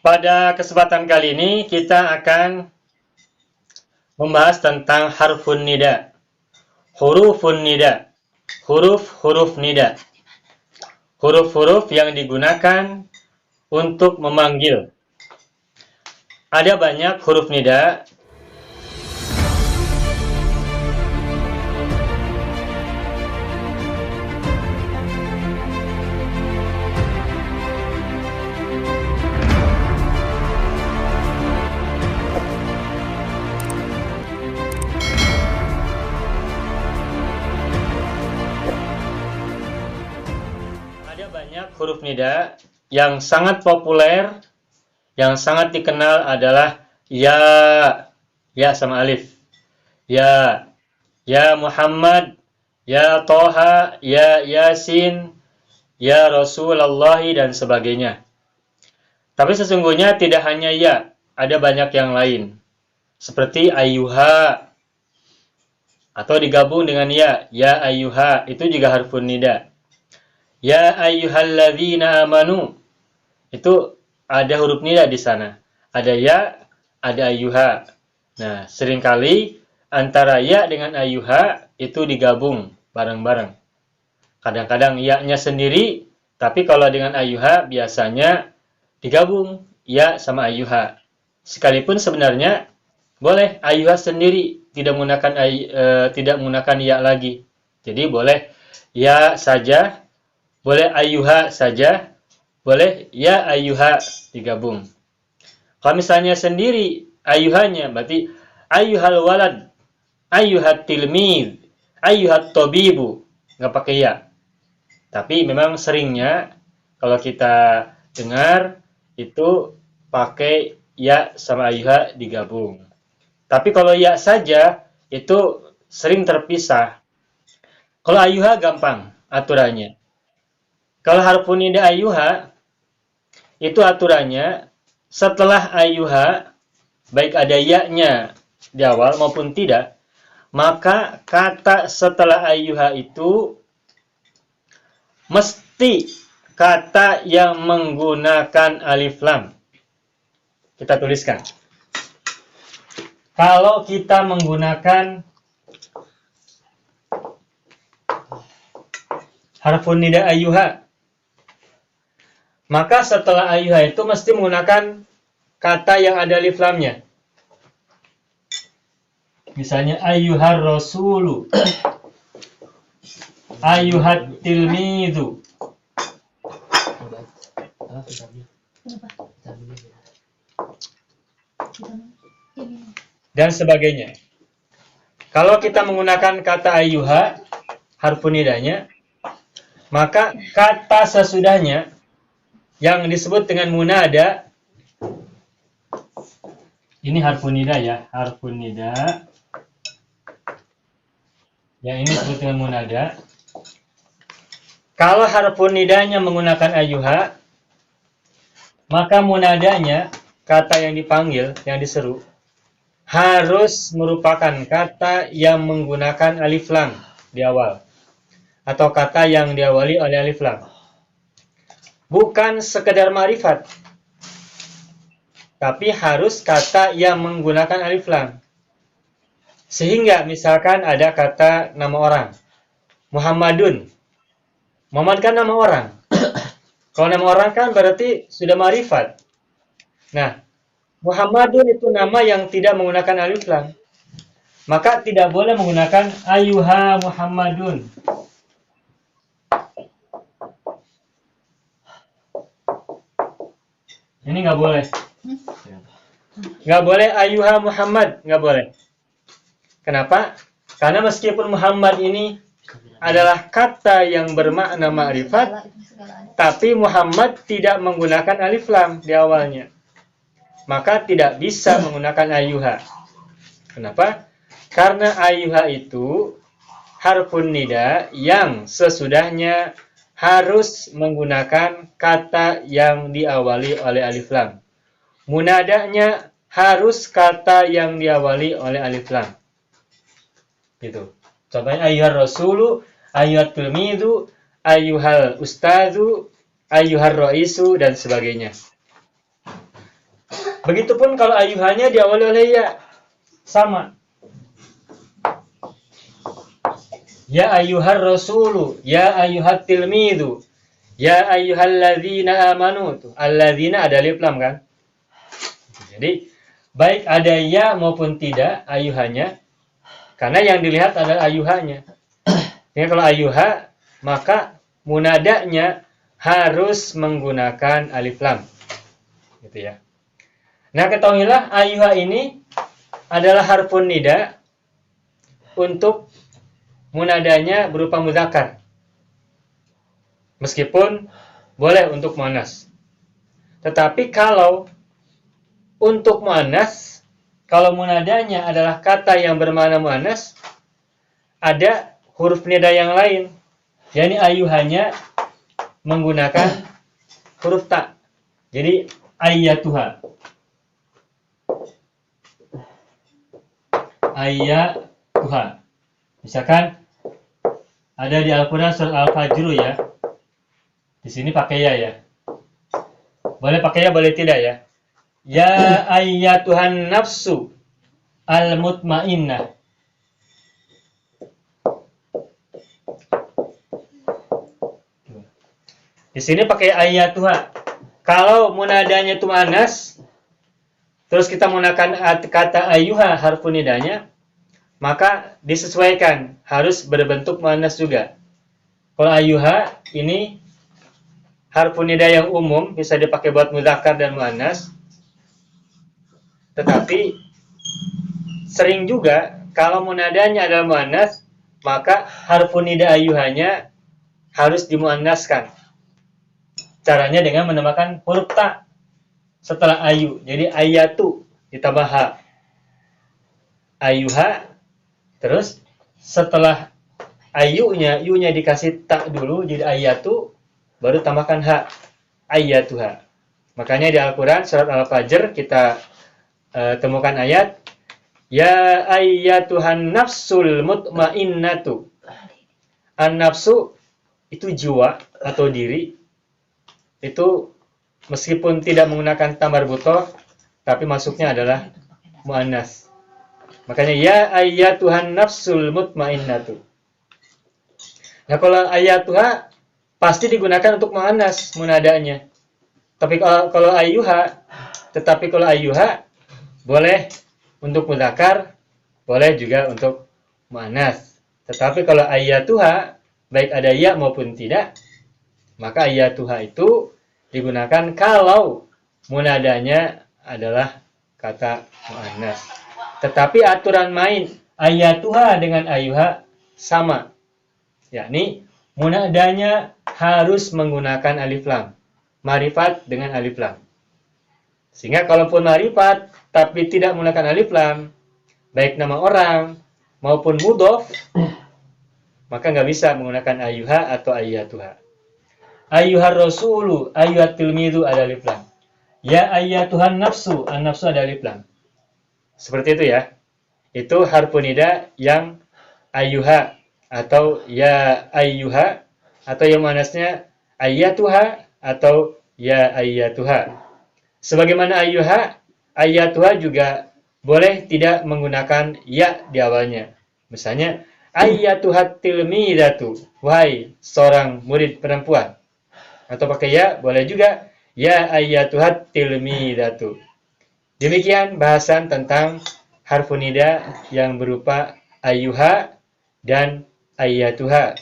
Pada kesempatan kali ini kita akan membahas tentang harfun nida, hurufun nida, huruf-huruf nida, huruf-huruf yang digunakan untuk memanggil. Ada banyak huruf nida. Banyak huruf nida yang sangat populer, yang sangat dikenal adalah ya sama alif, ya Muhammad, ya Toha, ya Yasin, ya Rasulullah dan sebagainya. Tapi sesungguhnya tidak hanya ya, ada banyak yang lain. Seperti ayyuha atau digabung dengan ya ayyuha, itu juga harfun nida. Ya ayyuhalladzina amanu, itu ada huruf nida di sana. Ada ya, ada ayyuha. Nah, seringkali antara ya dengan ayyuha itu digabung bareng-bareng. Kadang-kadang ya-nya sendiri, tapi kalau dengan ayyuha biasanya digabung ya sama ayyuha. Sekalipun sebenarnya boleh ayyuha sendiri, tidak menggunakan ya lagi. Jadi boleh ya saja, boleh ayyuha saja, boleh ya ayyuha digabung. Kalau misalnya sendiri ayyuhanya, berarti ayyuhal walad, ayyuhat tilmid, ayyuhat tabibu, nggak pakai ya. Tapi memang seringnya kalau kita dengar itu pakai ya sama ayyuha digabung. Tapi kalau ya saja itu sering terpisah. Kalau ayyuha gampang aturannya. Kalau harfun nida ayyuha, itu aturannya setelah ayyuha, baik ada ya-nya di awal maupun tidak, maka kata setelah ayyuha itu mesti kata yang menggunakan alif lam. Kita tuliskan. Kalau kita menggunakan harfun nida ayyuha, maka setelah ayyuha itu mesti menggunakan kata yang ada alif lamnya. Misalnya ayyuhar rasulu, ayyuhat tilmidu. Dan sebagainya. Kalau kita menggunakan kata ayyuha, harfun nidanya, maka kata sesudahnya yang disebut dengan munada, ini harfun nida ya, harfun nida. Yang ini disebut dengan munada. Kalau harfun nidanya menggunakan ayyuha, maka munadanya, kata yang dipanggil, yang diseru, harus merupakan kata yang menggunakan alif lam di awal. Atau kata yang diawali oleh alif lam. Bukan sekedar ma'rifat, tapi harus kata yang menggunakan alif lam. Sehingga misalkan ada kata nama orang, Muhammadun. Muhammad kan nama orang. Kalau nama orang kan berarti sudah ma'rifat. Nah, Muhammadun itu nama yang tidak menggunakan alif lam. Maka tidak boleh menggunakan ayyuha Muhammadun. Ini nggak boleh. Nggak boleh ayyuha Muhammad, nggak boleh. Kenapa? Karena meskipun Muhammad ini adalah kata yang bermakna ma'rifat, tapi Muhammad tidak menggunakan alif lam di awalnya. Maka tidak bisa menggunakan ayyuha. Kenapa? Karena ayyuha itu harfun nida yang sesudahnya harus menggunakan kata yang diawali oleh alif lam. Munadanya harus kata yang diawali oleh alif lam. Gitu. Contohnya ayyuhar rasulu, ayyuhat tilmidu, ayyuhal ustadu, ayyuhar raisu dan sebagainya. Begitupun kalau ayuhanya diawali oleh ya, sama. Ya ayyuhar rasulu, ya ayyuhat tilmidu, ya ayyuhalladzina amanu. Tuh, alladzina ada alif lam kan? Jadi baik ada ya maupun tidak ayuhanya, karena yang dilihat adalah ayuhanya. Ya, kalau ayuha, maka munadanya harus menggunakan alif lam. Gitu ya. Nah, ketahuilah ayuha ini adalah harfun nida untuk munadanya berupa mudzakkar. Meskipun boleh untuk muannas. Tetapi kalau untuk muannas, kalau munadanya adalah kata yang bermakna muannas, ada huruf nida yang lain. yakni ayuhanya menggunakan huruf ta. Jadi ayyatuha. Ayyatuha. Misalkan ada di Al-Quran surat Al-Fajr ya. Di sini pakai ya. Boleh pakai ya, boleh tidak ya. Ya ayyatuhan nafsu al-mutmainnah. Di sini pakai ayyatuha. Kalau munadanya itu muannas, terus kita menggunakan kata ayyuha harfun nidanya, maka disesuaikan, harus berbentuk muannas juga. Kalau ayyuha ini harfun nida yang umum, bisa dipakai buat mudzakkar dan muannas. Tetapi sering juga kalau munadanya adalah muannas, maka harfun nida ayyuhanya harus dimuannaskan. Caranya dengan menambahkan huruf ta setelah ayu. Jadi ayatu ditambah ha. Ayuha. Terus setelah ayunya, yunya dikasih ta dulu jadi ayatu, baru tambahkan ha. Ayatuha. Makanya di Al-Quran surat Al-Fajr kita temukan ayat ya ayyatuhan nafsul mutmainnatu. An-nafsu itu jiwa atau diri. Itu meskipun tidak menggunakan ta marbuthah, tapi masuknya adalah muannas. Makanya ya ayyatuhan nafsul mutmainnatu. Nah, kalau ayyatuha pasti digunakan untuk muannas munadanya. Tapi kalau ayyuha boleh untuk mudzakkar, boleh juga untuk muannas. Tetapi kalau ayyatuha baik ada ya maupun tidak, maka ayyatuha itu digunakan kalau munadanya adalah kata muannas. Tetapi aturan main ayyatuha dengan ayyuha sama. Yakni munadanya harus menggunakan alif lam. Ma'rifat dengan alif lam. Sehingga kalaupun ma'rifat tapi tidak menggunakan alif lam, baik nama orang maupun mudhof, maka nggak bisa menggunakan ayyuha atau ayyatuha. Ayyuhar rasulu, ayyuhat tilmidu ada alif lam. Ya ayyatuhan nafsu, an-nafsu ada alif lam. Seperti itu ya. Itu harfun nida yang ayyuha atau ya ayyuha atau yang muannasnya ayyatuha atau ya ayyatuha. Sebagaimana ayyuha, ayyatuha juga boleh tidak menggunakan ya di awalnya. Misalnya ayyatuhat tilmidatu, wahai seorang murid perempuan. Atau pakai ya, boleh juga ya ayyatuhat tilmidatu. Demikian bahasan tentang harfun nida yang berupa ayyuha dan ayyatuha.